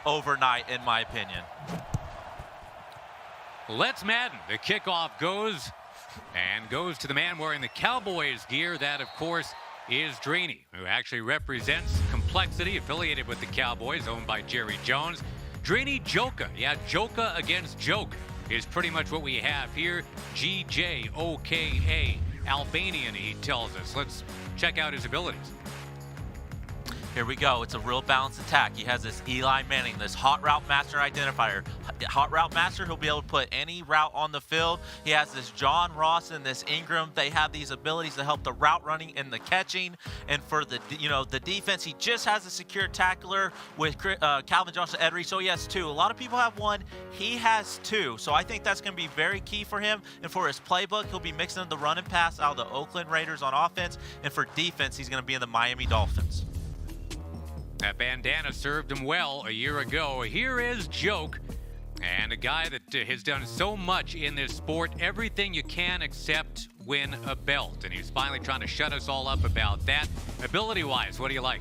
overnight, in my opinion. Let's Madden. The kickoff goes to the man wearing the Cowboys gear. That, of course, is Drini, who actually represents Complexity, affiliated with the Cowboys, owned by Jerry Jones. Drini Joka. Yeah, Joka against Joke is pretty much what we have here. G-J-O-K-A. Albanian, he tells us. Let's check out his abilities. Here we go. It's a real balanced attack. He has this Eli Manning, this hot route master identifier. Hot route master, he'll be able to put any route on the field. He has this John Ross and this Ingram. They have these abilities to help the route running and the catching. And for the the defense, he just has a secure tackler with Calvin Johnson Edry. So he has two. A lot of people have one. He has two. So I think that's going to be very key for him. And for his playbook, he'll be mixing the run and pass out of the Oakland Raiders on offense. And for defense, he's going to be in the Miami Dolphins. That bandana served him well a year ago. Here is Joke, and a guy that has done so much in this sport, everything you can except win a belt. And he's finally trying to shut us all up about that. Ability-wise, what do you like?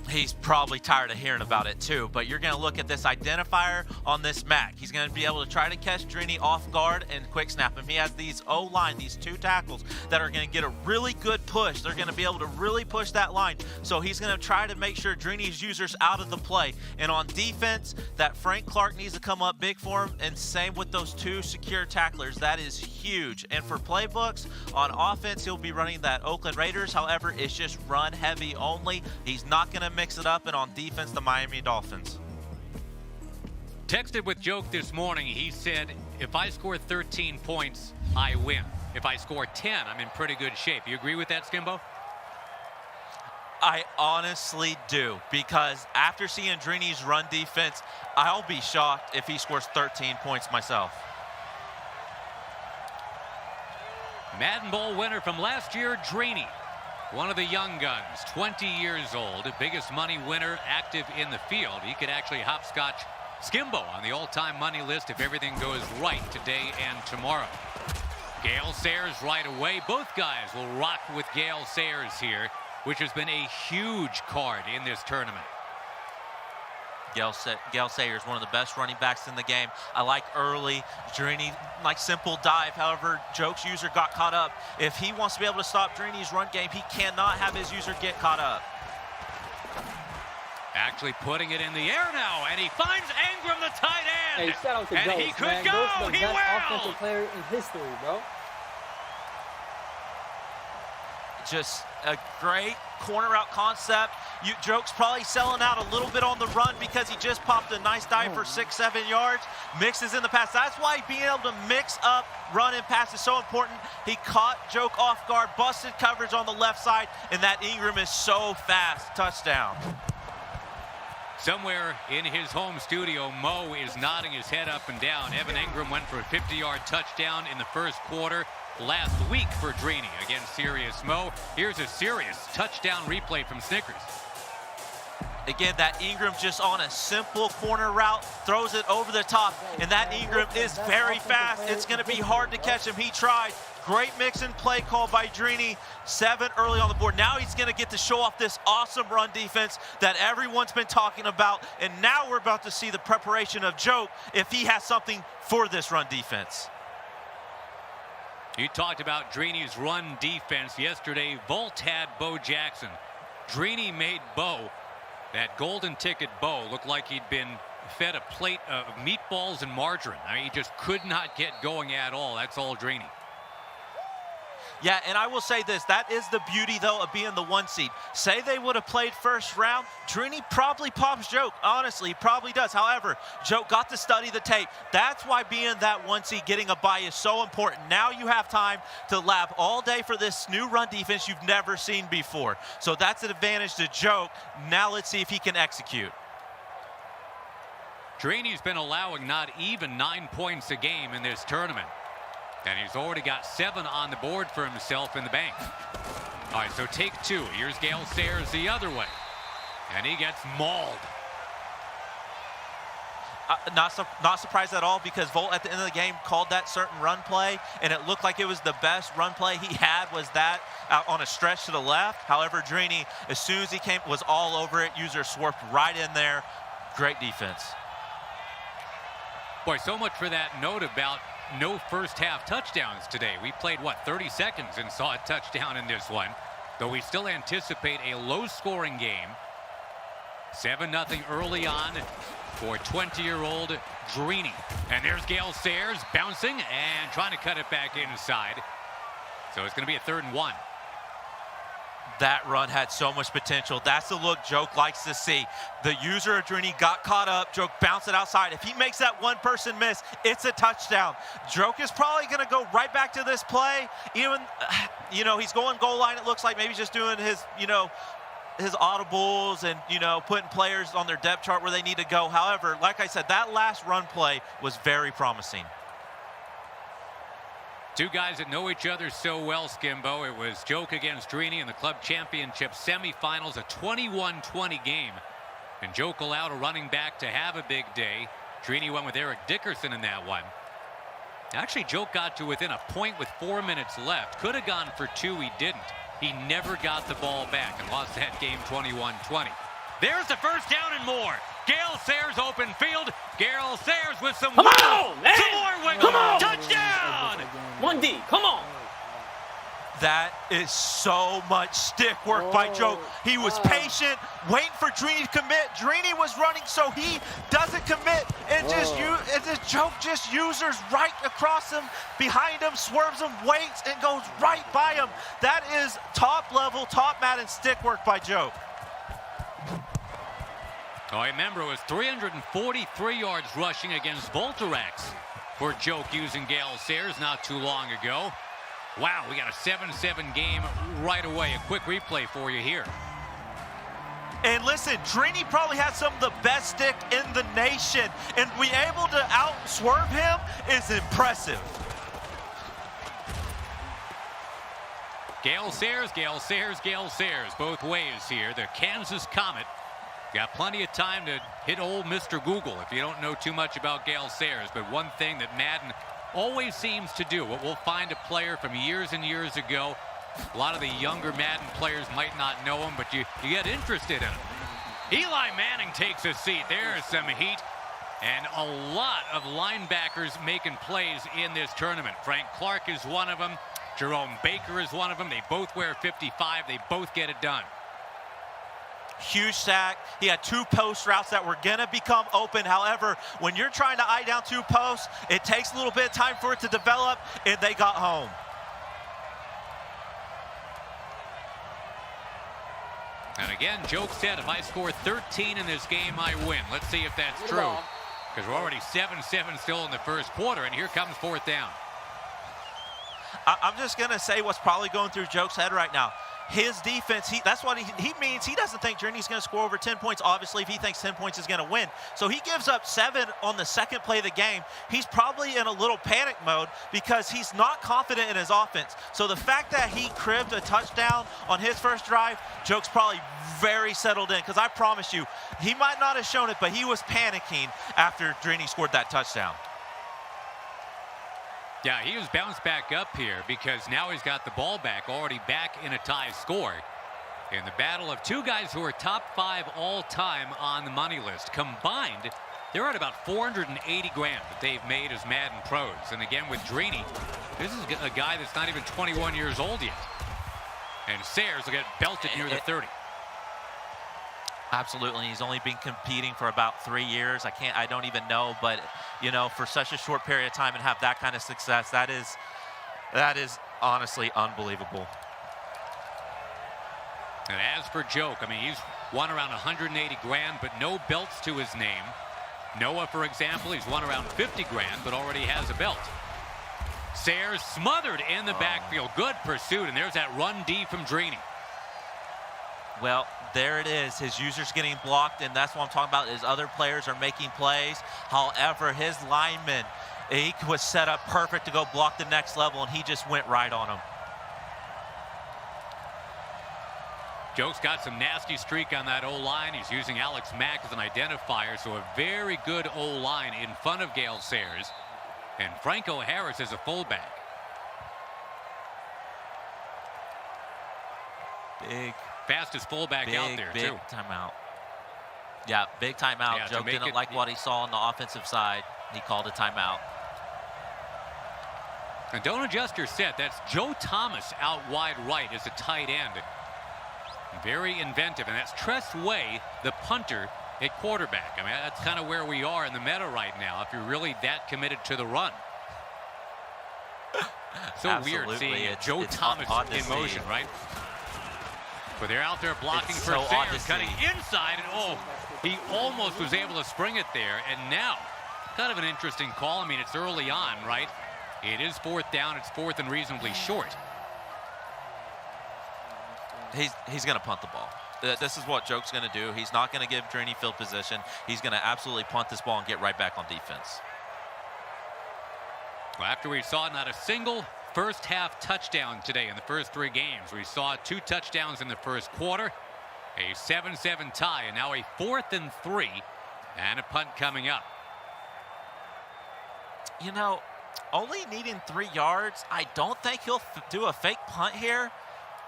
He's probably tired of hearing about it too, but you're going to look at this identifier on this Mac. He's going to be able to try to catch Drini off guard and quick snap him. He has these O-line, these two tackles that are going to get a really good push. They're going to be able to really push that line. So he's going to try to make sure Drini's users out of the play. And on defense, that Frank Clark needs to come up big for him, and same with those two secure tacklers. That is huge. And for playbooks, on offense, he'll be running that Oakland Raiders. However, it's just run heavy only. He's not going to mix it up, and on defense, the Miami Dolphins. Texted with Joke this morning. He said, if I score 13 points, I win. If I score 10, I'm in pretty good shape. You agree with that, Skimbo? I honestly do, because after seeing Drini's run defense, I'll be shocked if he scores 13 points myself. Madden Bowl winner from last year, Drini. One of the young guns, 20 years old, biggest money winner active in the field. He could actually hopscotch Skimbo on the all-time money list if everything goes right today and tomorrow. Gale Sayers right away. Both guys will rock with Gale Sayers here, which has been a huge card in this tournament. Gale Sayers, one of the best running backs in the game. I like early. Drini, like simple dive. However, Joke's user got caught up. If he wants to be able to stop Drini's run game, he cannot have his user get caught up. Actually putting it in the air now, and he finds Ingram, the tight end. Hey, shout out to and Ghost, he could man. go. Ghost, the he best will. offensive player in history, bro. Just a great corner out concept. Joke's probably selling out a little bit on the run because he just popped a nice dive for 6-7 yards. Mixes in the pass. That's why being able to mix up run and pass is so important. He caught Joke off guard, busted coverage on the left side, and that Ingram is so fast. Touchdown. Somewhere in his home studio, Mo is nodding his head up and down. Evan Ingram went for a 50-yard touchdown in the first quarter last week for Drini against Serious Mo. Here's a serious touchdown replay from Snickers. Again, that Ingram just on a simple corner route, throws it over the top, and that Ingram is very fast. It's going to be hard to catch him. He tried. Great mix and play call by Drini. 7 early on the board. Now he's going to get to show off this awesome run defense that everyone's been talking about, and now we're about to see the preparation of Joke if he has something for this run defense. You talked about Drini's run defense yesterday. Volt had Bo Jackson. Drini made Bo, that golden ticket Bo, look like he'd been fed a plate of meatballs and margarine. I mean, he just could not get going at all. That's all Drini. Yeah, and I will say this, that is the beauty, though, of being the 1 seed. Say they would have played first round, Drini probably pops Joke. Honestly, probably does. However, Joke got to study the tape. That's why being that 1 seed, getting a bye is so important. Now you have time to lab all day for this new run defense you've never seen before. So that's an advantage to Joke. Now let's see if he can execute. Drini's been allowing not even 9 points a game in this tournament. And he's already got 7 on the board for himself in the bank. All right, so take 2. Here's Gale Sayers the other way. And he gets mauled. Not surprised at all, because Volt at the end of the game called that certain run play, and it looked like it was the best run play he had was that out on a stretch to the left. However, Drini, as soon as he came, was all over it. User swerved right in there. Great defense. Boy, so much for that note about no first half touchdowns today. We played, what, 30 seconds and saw a touchdown in this one, though we still anticipate a low-scoring game. 7-0 early on for 20-year-old Drini. And there's Gale Sayers bouncing and trying to cut it back inside. So it's going to be a 3rd and 1. That run had so much potential. That's the look Joke likes to see. The user of Drini got caught up. Joke bounced it outside. If he makes that one-person miss, it's a touchdown. Joke is probably going to go right back to this play. Even, he's going goal line. It looks like maybe just doing his, his audibles and, putting players on their depth chart where they need to go. However, like I said, that last run play was very promising. Two guys that know each other so well, Skimbo. It was Joke against Drini in the club championship semifinals, a 21-20 game. And Joke allowed a running back to have a big day. Drini went with Eric Dickerson in that one. Actually, Joke got to within a point with 4 minutes left. Could have gone for 2. He didn't. He never got the ball back and lost that game 21-20. There's the first down and more. Gale Sayers open field. Gale Sayers with some Come on, man. Some more wiggle. Come on. Touchdown. 1D, come on. That is so much stick work by Joke. He was patient, waiting for Drini to commit. Drini was running so he doesn't commit, and Joke just users right across him, behind him, swerves him, waits, and goes right by him. That is top level, top Madden stick work by Joke. Oh, I remember it was 343 yards rushing against Volterax for Joke using Gale Sayers not too long ago. Wow, we got a 7-7 game right away. A quick replay for you here. And listen, Drini probably has some of the best stick in the nation, and be able to out-swerve him is impressive. Gale Sayers, Gale Sayers, Gale Sayers, both ways here. The Kansas Comet got plenty of time to hit old Mr. Google if you don't know too much about Gale Sayers. But one thing that Madden always seems to do, we'll find a player from years and years ago. A lot of the younger Madden players might not know him, but you get interested in him. Eli Manning takes a seat. There's some heat. And a lot of linebackers making plays in this tournament. Frank Clark is one of them. Jerome Baker is one of them. They both wear 55. They both get it done. Huge sack. He had 2 post routes that were going to become open. However, when you're trying to eye down 2 posts, it takes a little bit of time for it to develop, and they got home. And again, Joke said, if I score 13 in this game, I win. Let's see if that's true. Because we're already 7-7 still in the first quarter, and here comes 4th down. I'm just going to say what's probably going through Joke's head right now. His defense, that's what he means. He doesn't think Drini's going to score over 10 points, obviously, if he thinks 10 points is going to win. So he gives up 7 on the second play of the game. He's probably in a little panic mode because he's not confident in his offense. So the fact that he cribbed a touchdown on his first drive, Joke's probably very settled in, because I promise you, he might not have shown it, but he was panicking after Drini scored that touchdown. Yeah, he was bounced back up here because now he's got the ball back, already back in a tie score. In the battle of 2 guys who are top 5 all-time on the money list. Combined, they're at about $480 grand that they've made as Madden pros. And again with Drini, this is a guy that's not even 21 years old yet. And Sayers will get belted near the 30. Absolutely. He's only been competing for about 3 years. I don't even know, but for such a short period of time and have that kind of success, that is honestly unbelievable. And as for Joke, I mean, he's won around 180 grand, but no belts to his name. Noah, for example, he's won around 50 grand, but already has a belt. Sayers smothered in the backfield. Good pursuit, and there's that run D from Drini. Well, there it is. His user's getting blocked, and that's what I'm talking about. His other players are making plays. However, his lineman, he was set up perfect to go block the next level, and he just went right on him. Joke's got some nasty streak on that O-line. He's using Alex Mack as an identifier, so a very good O-line in front of Gale Sayers. And Franco Harris is a fullback. Big. Fastest fullback out there, big too. Timeout. Yeah, big timeout. Yeah, to Joe make didn't it- like what he saw on the offensive side. He called a timeout. And don't adjust your set. That's Joe Thomas out wide right as a tight end. Very inventive. And that's Tress Way, the punter, at quarterback. I mean, that's kind of where we are in the meta right now, if you're really that committed to the run. So Absolutely. weird seeing Joe It's Thomas odd to in see. motion, right? But they're out there blocking It's for so odd Sayers, to cutting see. inside, and he almost was able to spring it there. And now, kind of an interesting call. I mean, it's early on, right? It is 4th down. It's 4th and reasonably short. He's going to punt the ball. This is what Joke's going to do. He's not going to give Drini field position. He's going to absolutely punt this ball and get right back on defense. Well, after we saw not a single first half touchdown today in the first 3 games, we saw 2 touchdowns in the first quarter, a 7-7 tie, and now a 4th and 3, and a punt coming up. You know, only needing 3 yards, I don't think he'll do a fake punt here,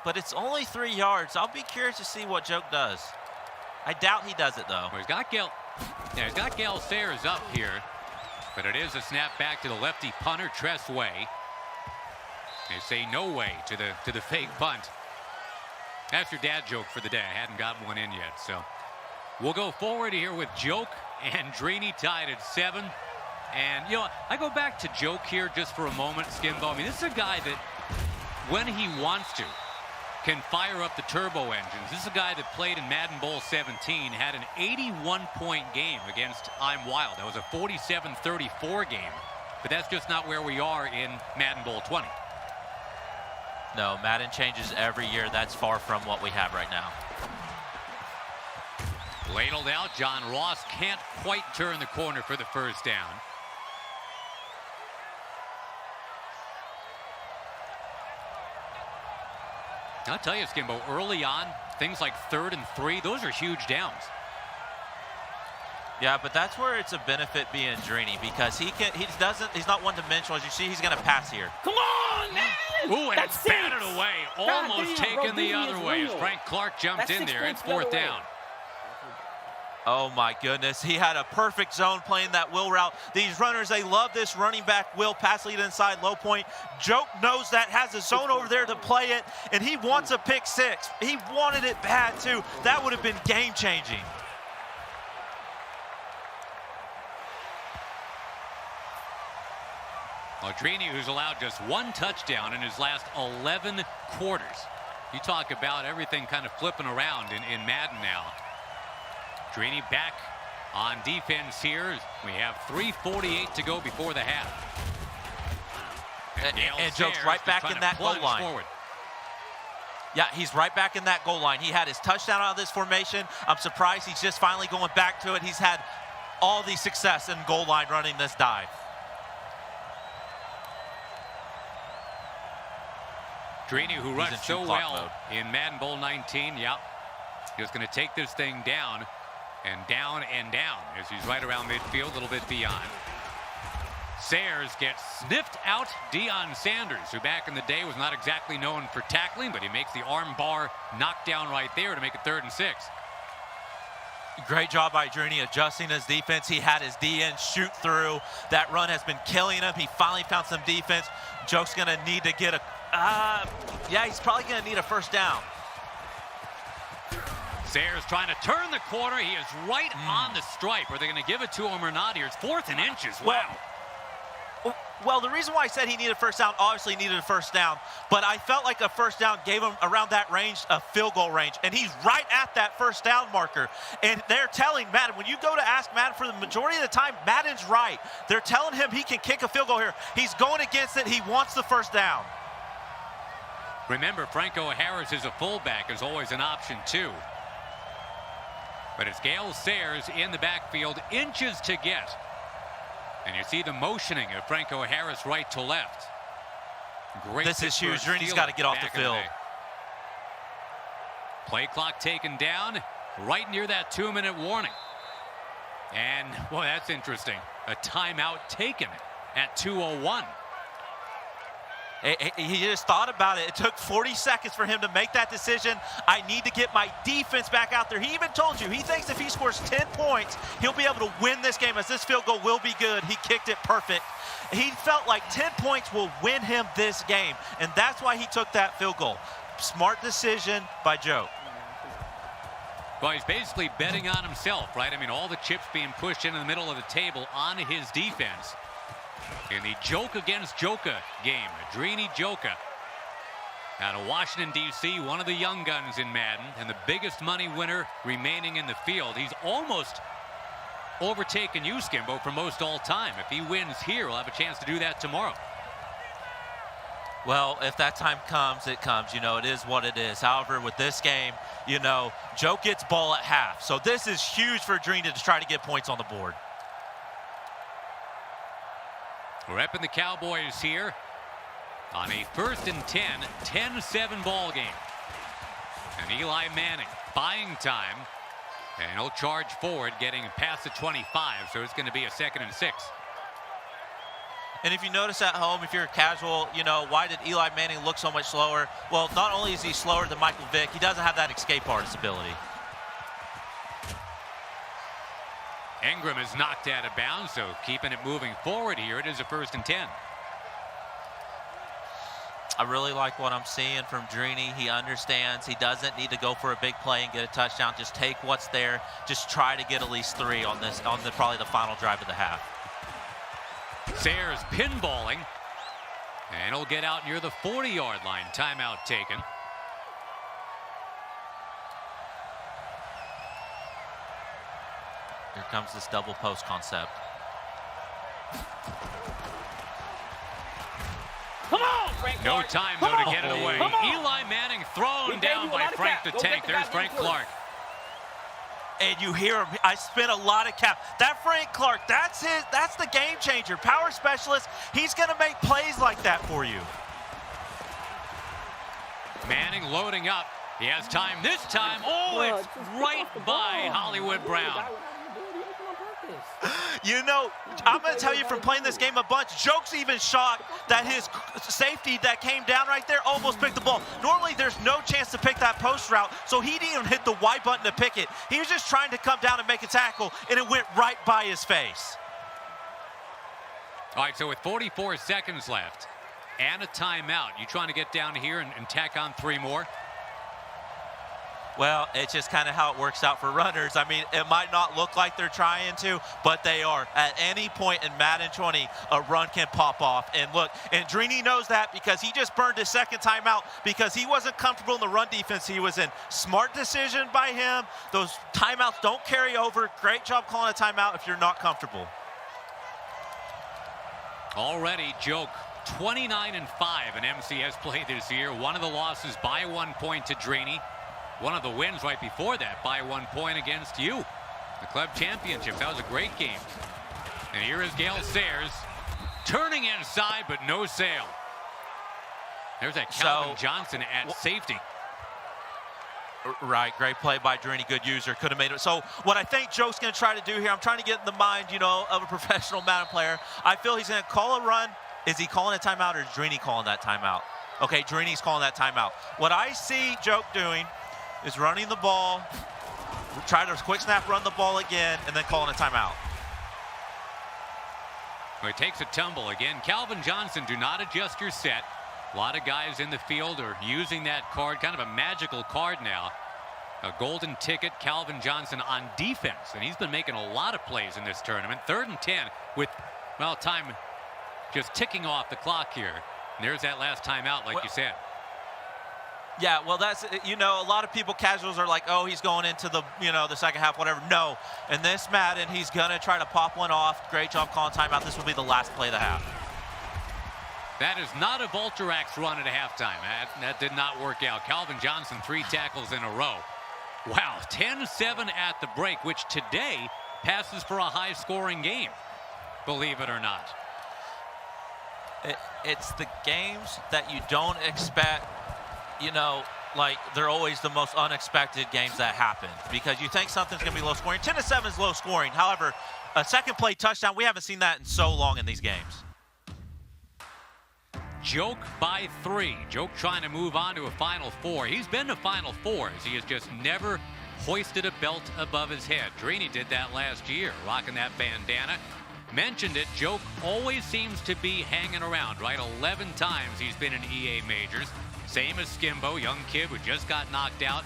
but it's only 3 yards. I'll be curious to see what Joke does. I doubt he does it, though. Well, he's got Gale Sayers up here, but it is a snap back to the lefty punter, Tress Way. They say no way to the fake punt. That's your dad joke for the day. I hadn't gotten one in yet, so we'll go forward here with Joke and Drini tied at 7. And, you know, I go back to Joke here just for a moment, Skimbo. I mean, this is a guy that, when he wants to, can fire up the turbo engines. This is a guy that played in Madden Bowl 17, had an 81-point game against I'm Wild. That was a 47-34 game, but that's just not where we are in Madden Bowl 20. No, Madden changes every year. That's far from what we have right now. Ladled out. John Ross can't quite turn the corner for the first down. I'll tell you, Skimbo, early on, things like 3rd and 3, those are huge downs. Yeah, but that's where it's a benefit being Drini, because he's not one-dimensional. As you see, he's going to pass here. Come on, man! Ooh, and That's it's batted 6. away. God Almost damn, taken bro, the Drini other is way as real. Frank Clark jumped That's in 6 there. It's points the other 4th way. down. Oh, my goodness. He had a perfect zone playing that wheel route. These runners, they love this running back wheel pass lead inside low point. Joke knows that, has a zone over there to play it, and he wants a pick 6. He wanted it bad, too. That would have been game-changing. Well, Drini, who's allowed just 1 touchdown in his last 11 quarters. You talk about everything kind of flipping around in Madden now. Drini back on defense here. We have 3:48 to go before the half. And Joke's right back in that goal line. Forward. Yeah, he's right back in that goal line. He had his touchdown out of this formation. I'm surprised he's just finally going back to it. He's had all the success in goal line running this dive. Drini, who rushed so true clock well mode. in Madden Bowl 19. Yep. Just going to take this thing down and down and down as he's right around midfield, a little bit beyond. Sayers gets sniffed out. Deion Sanders, who back in the day was not exactly known for tackling, but he makes the arm bar knockdown right there to make it 3rd and 6. Great job by Drini adjusting his defense. He had his DN shoot through. That run has been killing him. He finally found some defense. Joke's going to need to get a yeah, he's probably going to need a first down. Sayers trying to turn the corner. He is right on the stripe. Are they going to give it to him or not here? It's 4th and inches. Wow. Well, the reason why I said he needed a first down, obviously needed a first down, but I felt like a first down gave him around that range, a field goal range, and he's right at that first down marker. And they're telling Madden, when you go to ask Madden for the majority of the time, Madden's right. They're telling him he can kick a field goal here. He's going against it. He wants the first down. Remember, Franco Harris is a fullback, is always an option too. But it's Gale Sayers in the backfield, inches to get. And you see the motioning of Franco Harris right to left. Great. This is huge. Drini's got to get off the field. Play clock taken down right near that 2-minute warning. And, well, that's interesting. A timeout taken at 2:01. He just thought about it. It took 40 seconds for him to make that decision. I need to get my defense back out there. He even told you he thinks if he scores 10 points, he'll be able to win this game, as this field goal will be good. He kicked it perfect. He felt like 10 points will win him this game, and that's why he took that field goal. Smart decision by Joe. Well, he's basically betting on himself, right? I mean, all the chips being pushed into the middle of the table on his defense. In the Joke against Joka game, Drini Joka out of Washington, D.C., one of the young guns in Madden, and the biggest money winner remaining in the field. He's almost overtaken you, Skimbo, for most all time. If he wins here, he'll have a chance to do that tomorrow. Well, if that time comes, it comes. You know, it is what it is. However, with this game, you know, Joe gets ball at half. So this is huge for Drini to try to get points on the board. Repping the Cowboys here on a 1st and 10, 10-7 ball game. And Eli Manning buying time. And he'll charge forward, getting past the 25. So it's going to be a 2nd and 6. And if you notice at home, if you're casual, you know, why did Eli Manning look so much slower? Well, not only is he slower than Michael Vick, he doesn't have that escape artist ability. Ingram is knocked out of bounds, so keeping it moving forward here. It is a 1st and 10. I really like what I'm seeing from Drini. He understands he doesn't need to go for a big play and get a touchdown. Just take what's there. Just try to get at least 3 on this, on probably the final drive of the half. Sayers pinballing, and he'll get out near the 40-yard line. Timeout taken. Here comes this double post concept. Come on, Frank No Clark. time, though, to get it away. Come on. Eli Manning thrown down by Frank the Tank. There's Frank Clark. And you hear him. I spent a lot of cap. That Frank Clark, that's the game changer. Power specialist. He's going to make plays like that for you. Manning loading up. He has time this time. Oh, it's right by Hollywood Brown. You know, I'm going to tell you from playing this game a bunch, Joke's even shocked that his safety that came down right there almost picked the ball. Normally, there's no chance to pick that post route, so he didn't even hit the Y button to pick it. He was just trying to come down and make a tackle, and it went right by his face. All right, so with 44 seconds left and a timeout, you trying to get down here and tack on 3 more? Well, it's just kind of how it works out for runners. I mean, it might not look like they're trying to, but they are. At any point in Madden 20, a run can pop off. And look, and Drini knows that because he just burned his 2nd timeout because he wasn't comfortable in the run defense he was in. Smart decision by him. Those timeouts don't carry over. Great job calling a timeout if you're not comfortable. Already, Joke 29-5 in MCS play this year. One of the losses by 1 point to Drini. One of the wins right before that by 1 point against you. The club championship. That was a great game. And here is Gale Sayers turning inside, but no sail. There's that Calvin Johnson at safety. Right, great play by Drini, good user, could have made it. So what I think Joe's going to try to do here, I'm trying to get in the mind, you know, of a professional Madden player. I feel he's going to call a run. Is he calling a timeout, or is Drini calling that timeout? Okay, Drini's calling that timeout. What I see Joe doing is running the ball, try to quick snap, run the ball again, and then calling a timeout. Well, he takes a tumble again. Calvin Johnson, do not adjust your set. A lot of guys in the field are using that card, kind of a magical card now. A golden ticket, Calvin Johnson on defense, and he's been making a lot of plays in this tournament. 3rd and 10 with, well, time just ticking off the clock here. And there's that last timeout, like you said. Yeah, well, that's, you know, a lot of people, casuals, are like, oh, he's going into the, you know, the 2nd half, whatever. No, in this Madden, he's going to try to pop one off. Great job calling timeout. This will be the last play of the half. That is not a Vulturax run at a halftime. That did not work out. Calvin Johnson, 3 tackles in a row. Wow, 10-7 at the break, which today passes for a high-scoring game, believe it or not. It's the games that you don't expect. You know, like, they're always the most unexpected games that happen because you think something's going to be low scoring. 10-7 is low scoring. However, a 2nd play touchdown, we haven't seen that in so long in these games. Joke by 3. Joke trying to move on to a Final Four. He's been to Final Fours. He has just never hoisted a belt above his head. Drini did that last year, rocking that bandana. Mentioned it, Joke always seems to be hanging around, right? 11 times he's been in EA majors. Same as Skimbo, young kid who just got knocked out.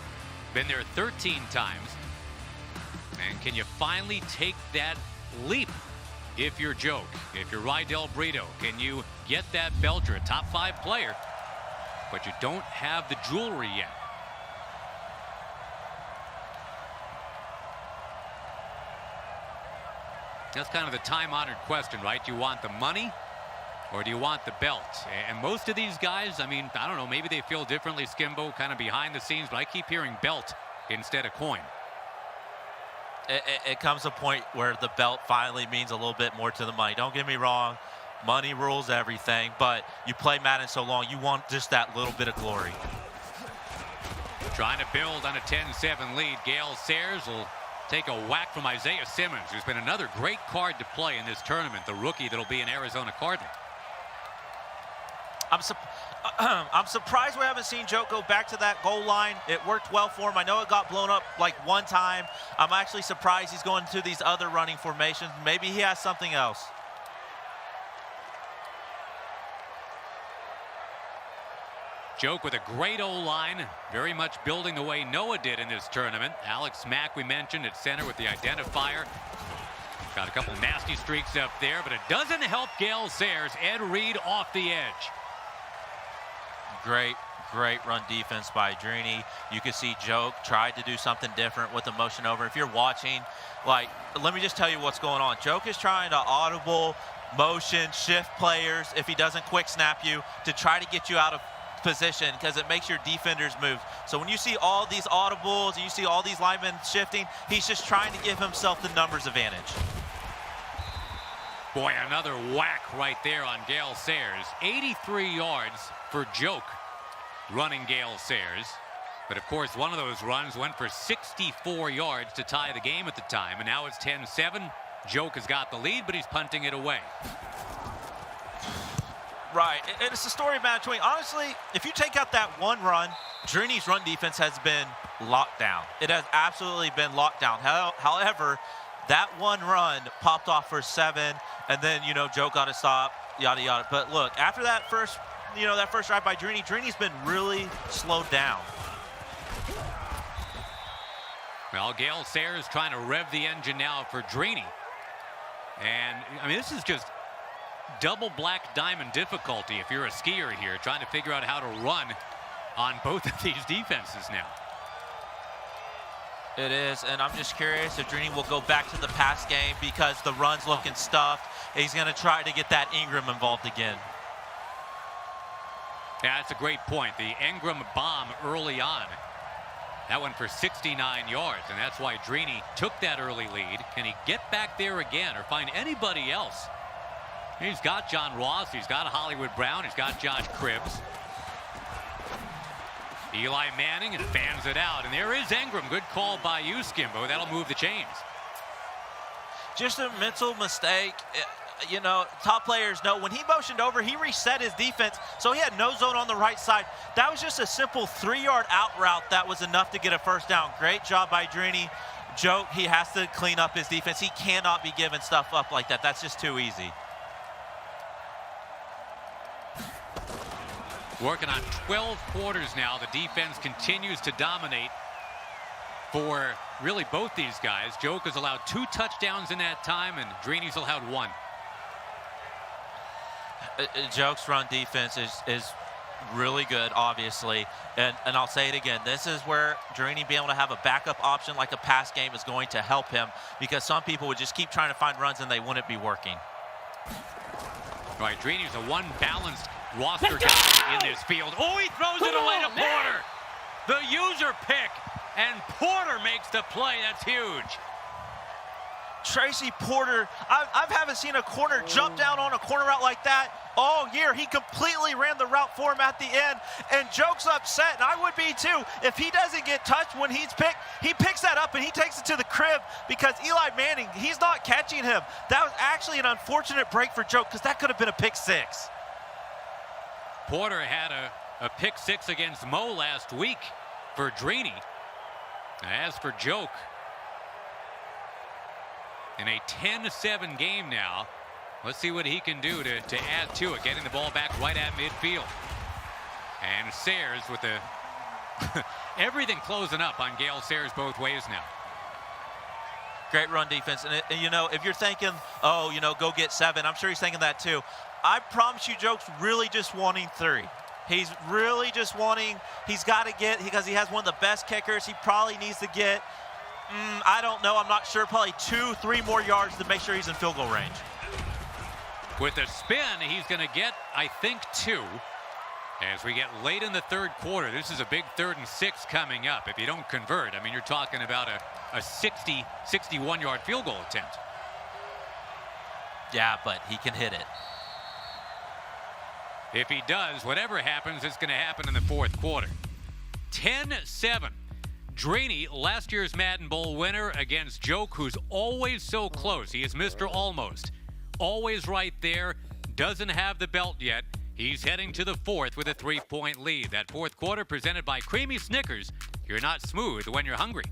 Been there 13 times. And can you finally take that leap if you're Joke? If you're Rydell Brito, can you get that belt? You're a top 5 player, but you don't have the jewelry yet. That's kind of the time-honored question, right? Do you want the money or do you want the belt? And most of these guys, I mean, I don't know, maybe they feel differently, Skimbo, kind of behind the scenes, but I keep hearing belt instead of coin. It comes a point where the belt finally means a little bit more to the money. Don't get me wrong, money rules everything, but you play Madden so long, you want just that little bit of glory. Trying to build on a 10-7 lead. Gale Sayers will take a whack from Isaiah Simmons, who's been another great card to play in this tournament, the rookie that'll be an Arizona Cardinal. I'm surprised we haven't seen Joe go back to that goal line. It worked well for him. I know it got blown up like one time. I'm actually surprised he's going to these other running formations. Maybe he has something else. Joke with a great O-line, very much building the way Noah did in this tournament. Alex Mack, we mentioned, at center with the identifier. Got a couple nasty streaks up there, but it doesn't help Gale Sayers. Ed Reed off the edge. Great run defense by Drini. You can see Joke tried to do something different with the motion over. If you're watching, like, let me just tell you what's going on. Joke is trying to audible motion shift players if he doesn't quick snap you to try to get you out of position because it makes your defenders move. So when you see all these audibles and you see all these linemen shifting, he's just trying to give himself the numbers advantage. Boy, another whack right there on Gale Sayers. 83 yards for Joke running Gale Sayers. But of course, one of those runs went for 64 yards to tie the game at the time. And now it's 10-7. Joke has got the lead, but he's punting it away. Right, and it's the story of Madden 20. Honestly, if you take out that one run, Drini's run defense has been locked down. It has absolutely been locked down. However, that one run popped off for 7, and then, you know, Joe got to stop, yada, yada. But look, after that first, that first drive by Drini, Drini's been really slowed down. Well, Gale Sayers trying to rev the engine now for Drini. And, I mean, this is just double black diamond difficulty if you're a skier here, trying to figure out how to run on both of these defenses now. It is, and I'm just curious if Drini will go back to the pass game because the run's looking stuffed. He's going to try to get that Ingram involved again. Yeah, that's a great point. The Ingram bomb early on. That went for 69 yards, and that's why Drini took that early lead. Can he get back there again or find anybody else? He's got John Ross, he's got Hollywood Brown, he's got Josh Cribbs. Eli Manning, and fans it out. And there is Ingram. Good call by you, Skimbo. That'll move the chains. Just a mental mistake. You know, top players know when he motioned over, he reset his defense, so he had no zone on the right side. That was just a simple 3-yard out route that was enough to get a first down. Great job by Drini. Joe, he has to clean up his defense. He cannot be giving stuff up like that. That's just too easy. Working on 12 quarters now. The defense continues to dominate for really both these guys. Joke has allowed 2 touchdowns in that time, and Drini's allowed 1. Joke's run defense is really good, obviously. And I'll say it again. This is where Drini being able to have a backup option like a pass game is going to help him, because some people would just keep trying to find runs and they wouldn't be working. Right, Drini's a one-balanced roster guy in this field. Oh, he throws it away to Porter. The user pick, and Porter makes the play. That's huge. Tracy Porter, I haven't seen a corner jump down on a corner route like that all year. He completely ran the route for him at the end, and Joke's upset, and I would be too. If he doesn't get touched when he's picked, he picks that up and he takes it to the crib, because Eli Manning, he's not catching him. That was actually an unfortunate break for Joke, because that could have been a pick 6. Porter had a pick six against Mo last week for Drini. As for Joke, in a 10-7 game now, let's see what he can do to add to it, getting the ball back right at midfield. And Sayers with the everything closing up on Gale Sayers both ways now. Great run defense. And you know, if you're thinking, oh, you know, go get 7, I'm sure he's thinking that too. I promise you, Joke's really just wanting 3. He's really just wanting, he's got to get, because he has one of the best kickers, he probably needs to get, I don't know, I'm not sure, probably 2-3 more yards to make sure he's in field goal range. With the spin, he's going to get, I think, 2. As we get late in the third quarter, this is a big 3rd and 6 coming up. If you don't convert, I mean, you're talking about a 61-yard field goal attempt. Yeah, but he can hit it. If he does, whatever happens, it's going to happen in the fourth quarter. 10-7. Drini, last year's Madden Bowl winner against Joke, who's always so close. He is Mr. Almost. Always right there. Doesn't have the belt yet. He's heading to the fourth with a 3-point lead. That fourth quarter presented by Creamy Snickers. You're not smooth when you're hungry.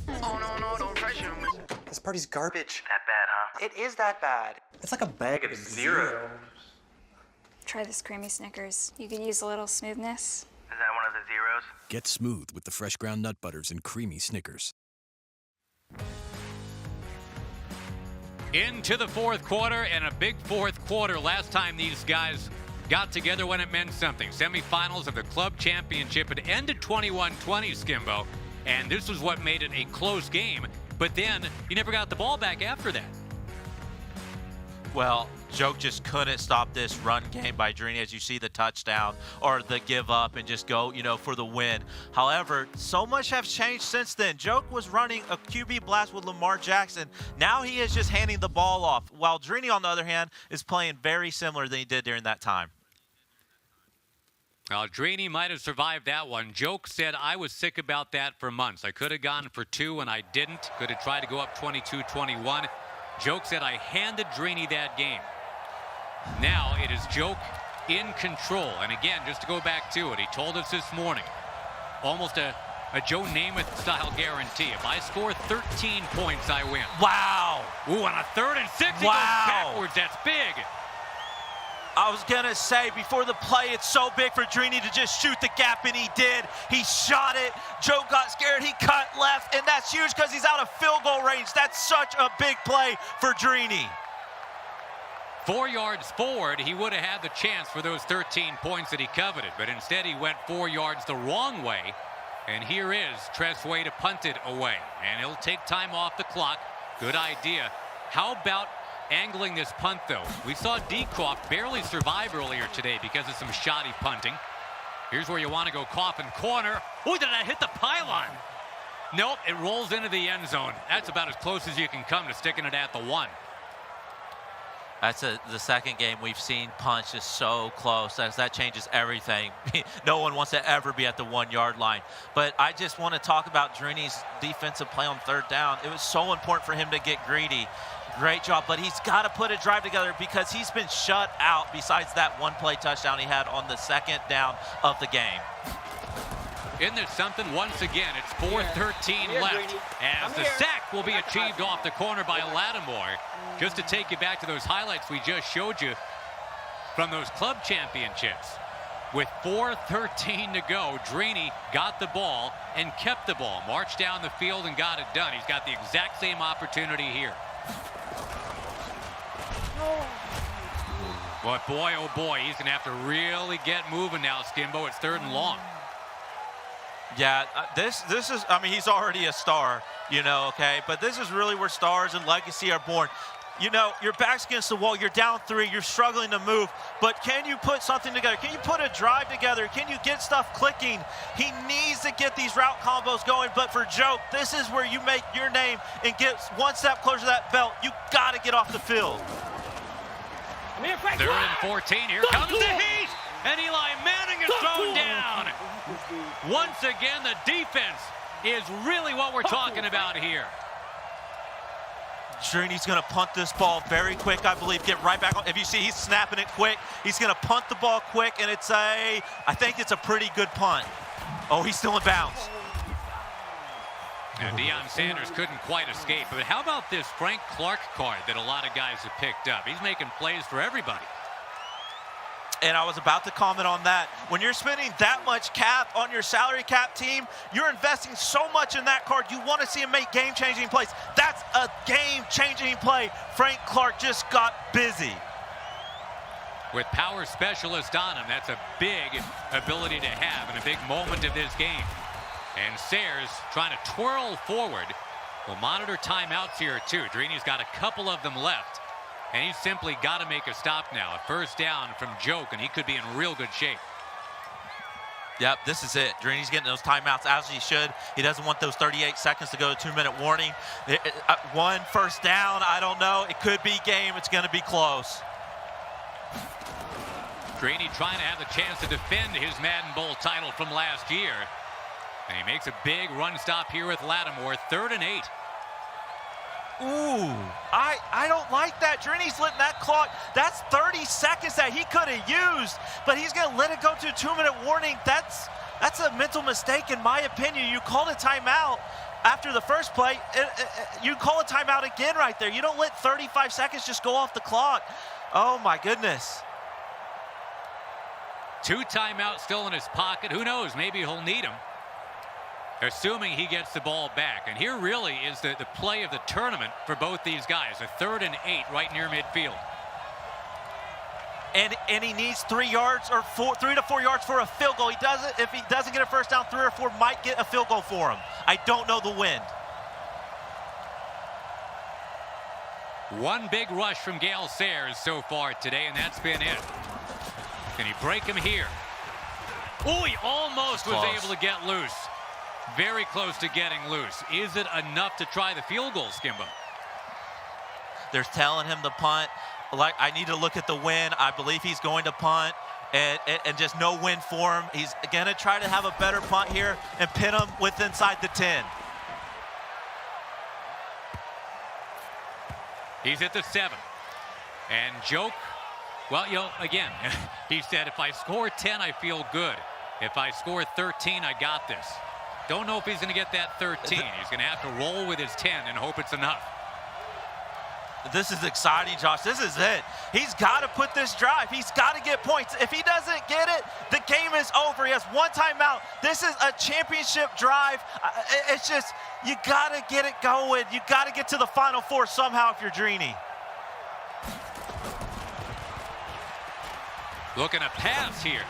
Oh, no, don't pressure me. This party's garbage. That bad, huh? It is that bad. It's like a bag of zeros. Try this creamy Snickers. You could use a little smoothness. Is that one of the zeros? Get smooth with the fresh ground nut butters and creamy Snickers. Into the fourth quarter, and a big fourth quarter. Last time these guys got together when it meant something. Semifinals of the club championship. It ended 21-20, Skimbo, and this was what made it a close game. But then you never got the ball back after that. Well, Joke just couldn't stop this run game by Drini, as you see the touchdown or the give up and just go, you know, for the win. However, so much has changed since then. Joke was running a QB blast with Lamar Jackson. Now he is just handing the ball off, while Drini, on the other hand, is playing very similar than he did during that time. Well, Drini might have survived that one. Joke said, I was sick about that for months. I could have gone for 2 and I didn't. Could have tried to go up 22-21. Joke said, I handed Drini that game. Now it is Joke in control. And again, just to go back to it, he told us this morning, almost a Joe Namath style guarantee. If I score 13 points, I win. Wow. Ooh, on a 3rd and 6, he goes backwards. That's big. I was going to say, before the play, it's so big for Drini to just shoot the gap, and he did. He shot it. Joe got scared. He cut left, and that's huge because he's out of field goal range. That's such a big play for Drini. 4 yards forward, he would have had the chance for those 13 points that he coveted, but instead he went 4 yards the wrong way, and here is Tresway to punt it away, and he'll take time off the clock. Good idea. How about angling this punt, though? We saw Decroft barely survive earlier today because of some shoddy punting. Here's where you want to go, coffin corner. Oh, did I hit the pylon? Nope, it rolls into the end zone. That's about as close as you can come to sticking it at the 1. That's the second game we've seen punch is so close. That changes everything. No one wants to ever be at the 1 yard line. But I just want to talk about Drini's defensive play on 3rd down. It was so important for him to get greedy. Great job, but he's got to put a drive together because he's been shut out besides that 1-play touchdown he had on the 2nd down of the game. Isn't there something? Once again, it's 4:13 left as the sack will be achieved off the corner by Lattimore. Just to take you back to those highlights we just showed you from those club championships. With 4:13 to go, Drini got the ball and kept the ball. Marched down the field and got it done. He's got the exact same opportunity here. But boy, oh boy, he's going to have to really get moving now, Skimbo. It's 3rd and long. Yeah, this is, I mean, he's already a star, you know, okay? But this is really where stars and legacy are born. You know, your back's against the wall, you're down 3, you're struggling to move, but can you put something together? Can you put a drive together? Can you get stuff clicking? He needs to get these route combos going, but for Joke, this is where you make your name and get 1 step closer to that belt. You got to get off the field. 3rd and 14, here comes the heat, and Eli Manning is thrown down. Once again, the defense is really what we're talking about here. Drini's going to punt this ball very quick, I believe. Get right back on. If you see, he's snapping it quick. He's going to punt the ball quick, and I think it's a pretty good punt. Oh, he's still in bounds. Now, Deion Sanders couldn't quite escape. But how about this Frank Clark card that a lot of guys have picked up? He's making plays for everybody. And I was about to comment on that. When you're spending that much cap on your salary cap team, you're investing so much in that card. You want to see him make game-changing plays. That's a game-changing play. Frank Clark just got busy. With power specialist on him, that's a big ability to have and a big moment of this game. And Sayers trying to twirl forward. We'll monitor timeouts here too. Drini's got a couple of them left. And he's simply got to make a stop now. A first down from Joke, and he could be in real good shape. Yep, this is it. Drini's getting those timeouts as he should. He doesn't want those 38 seconds to go to 2-minute warning. One first down, I don't know. It could be game. It's going to be close. Drini trying to have the chance to defend his Madden Bowl title from last year. And he makes a big run stop here with Lattimore. 3rd and 8. Ooh, I don't like that. Drini's letting that clock. That's 30 seconds that he could have used, but he's going to let it go to a 2-minute warning. That's a mental mistake in my opinion. You called a timeout after the first play. You call a timeout again right there. You don't let 35 seconds just go off the clock. Oh my goodness. 2 timeouts still in his pocket. Who knows? Maybe he'll need them. Assuming he gets the ball back. And here really is the play of the tournament for both these guys. A 3rd and 8 right near midfield. And he needs 3 yards or 3 to 4 yards for a field goal. If he doesn't get a first down, 3 or 4 might get a field goal for him. I don't know the wind. One big rush from Gale Sayers so far today, and that's been it. Can he break him here? Oh, he almost was able to get loose. Very close to getting loose. Is it enough to try the field goal, Skimbo? They're telling him to punt. Like, I need to look at the wind. I believe he's going to punt, and just no wind for him. He's going to try to have a better punt here and pin him with inside the 10. He's at the 7. And Joke, well, again, he said, if I score 10, I feel good. If I score 13, I got this. Don't know if he's going to get that 13. He's going to have to roll with his 10 and hope it's enough. This is exciting, Josh. This is it. He's got to put this drive. He's got to get points. If he doesn't get it, the game is over. He has 1 timeout. This is a championship drive. It's just, you got to get it going. You got to get to the Final Four somehow if you're Drini. Looking to pass here.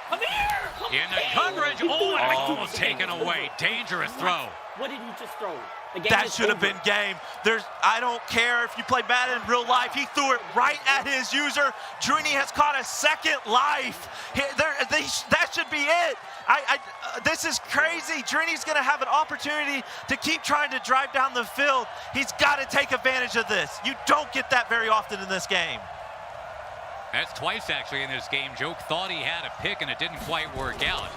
Come here! In the coverage. Oh, and almost taken away. Dangerous throw. What did you just throw? The game That is should have over. been game. I don't care if you play Madden in real life. He threw it right at his user. Drini has caught a second life. That should be it. This is crazy. Drini's going to have an opportunity to keep trying to drive down the field. He's got to take advantage of this. You don't get that very often in this game. That's twice actually in this game. Joke thought he had a pick and it didn't quite work out.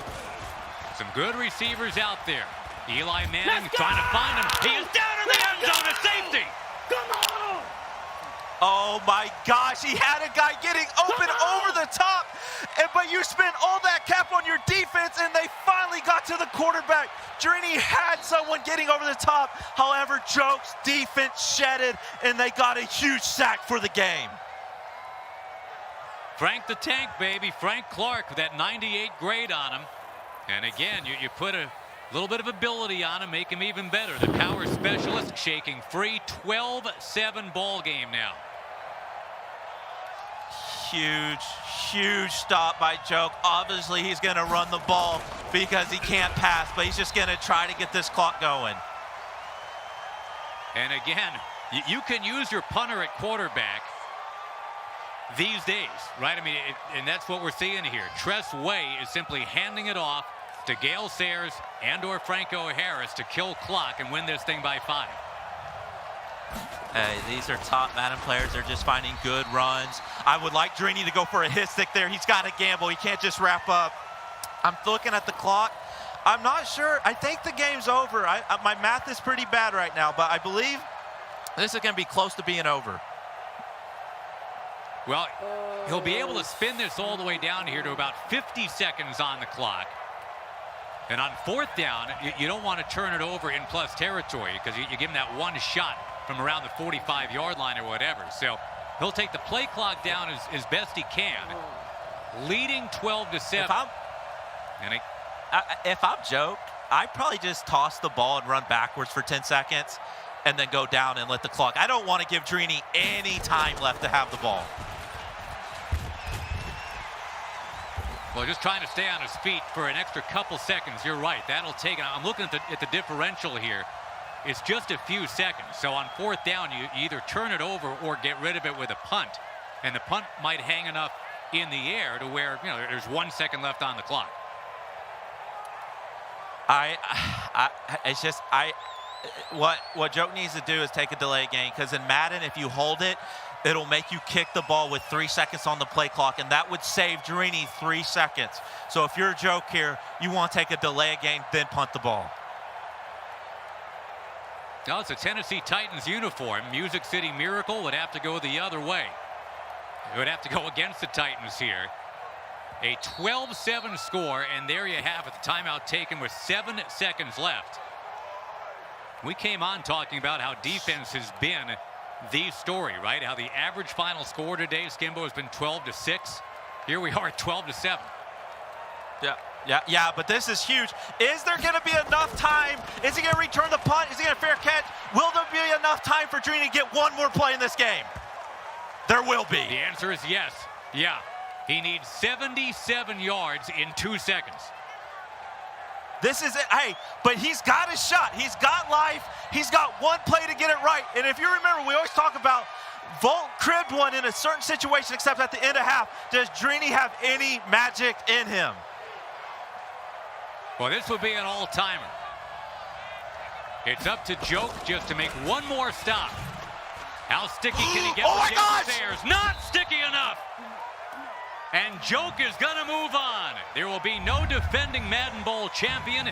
Some good receivers out there. Eli Manning trying to find him. He is down in the end zone to safety. Come on! Oh my gosh, he had a guy getting open over the top, but you spent all that cap on your defense and they finally got to the quarterback. Drini had someone getting over the top. However, Joke's defense shedded and they got a huge sack for the game. Frank the Tank, baby. Frank Clark with that 98 grade on him. And again, you put a little bit of ability on him, make him even better. The power specialist shaking free. 12-7 ball game now. Huge stop by Joke. Obviously, he's going to run the ball because he can't pass, but he's just going to try to get this clock going. And again, you can use your punter at quarterback these days, right? I mean, and that's what we're seeing here. Tress Way is simply handing it off to Gale Sayers and or Franco Harris to kill clock and win this thing by 5. Hey, these are top Madden players. They're just finding good runs. I would like Drini to go for a hit stick there. He's got to gamble. He can't just wrap up. I'm looking at the clock. I'm not sure. I think the game's over. My math is pretty bad right now, but I believe This is going to be close to being over. Well, he'll be able to spin this all the way down here to about 50 seconds on the clock. And on 4th down, you don't want to turn it over in plus territory because you give him that one shot from around the 45-yard line or whatever. So he'll take the play clock down as best he can, leading 12-7. If I'm Joe, I'd probably just toss the ball and run backwards for 10 seconds and then go down and let the clock. I don't want to give Drini any time left to have the ball. Well, just trying to stay on his feet for an extra couple seconds. You're right. That'll take it. I'm looking at the differential here. It's just a few seconds. So on 4th down, you either turn it over or get rid of it with a punt. And the punt might hang enough in the air to where, there's 1 second left on the clock. What Joke needs to do is take a delay game, because in Madden, if you hold it, it'll make you kick the ball with 3 seconds on the play clock, and that would save Drini 3 seconds. So if you're a Joke here, you want to take a delay game, then punt the ball. No, it's a Tennessee Titans uniform. Music City Miracle would have to go the other way. It would have to go against the Titans here. A 12-7 score, and there you have it. The timeout taken with 7 seconds left. We came on talking about how defense has been the story, right? How the average final score today, Skimbo, has been 12-6. Here we are at 12-7. Yeah, but this is huge. Is there going to be enough time? Is he going to return the punt? Is he going to fair catch? Will there be enough time for Drini to get one more play in this game? There will be. The answer is yes. Yeah. He needs 77 yards in 2 seconds. This is it. Hey, but he's got his shot. He's got life. He's got one play to get it right. And if you remember, we always talk about Volt cribbed one in a certain situation, except at the end of half. Does Drini have any magic in him? Well, this would be an all-timer. It's up to Joke just to make one more stop. How sticky can he get with Jason Sayers? Not sticky enough. And Joke is going to move on. There will be no defending Madden Bowl champion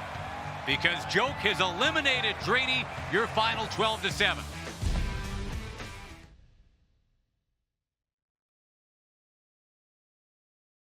because Joke has eliminated Drini. Your final 12-7.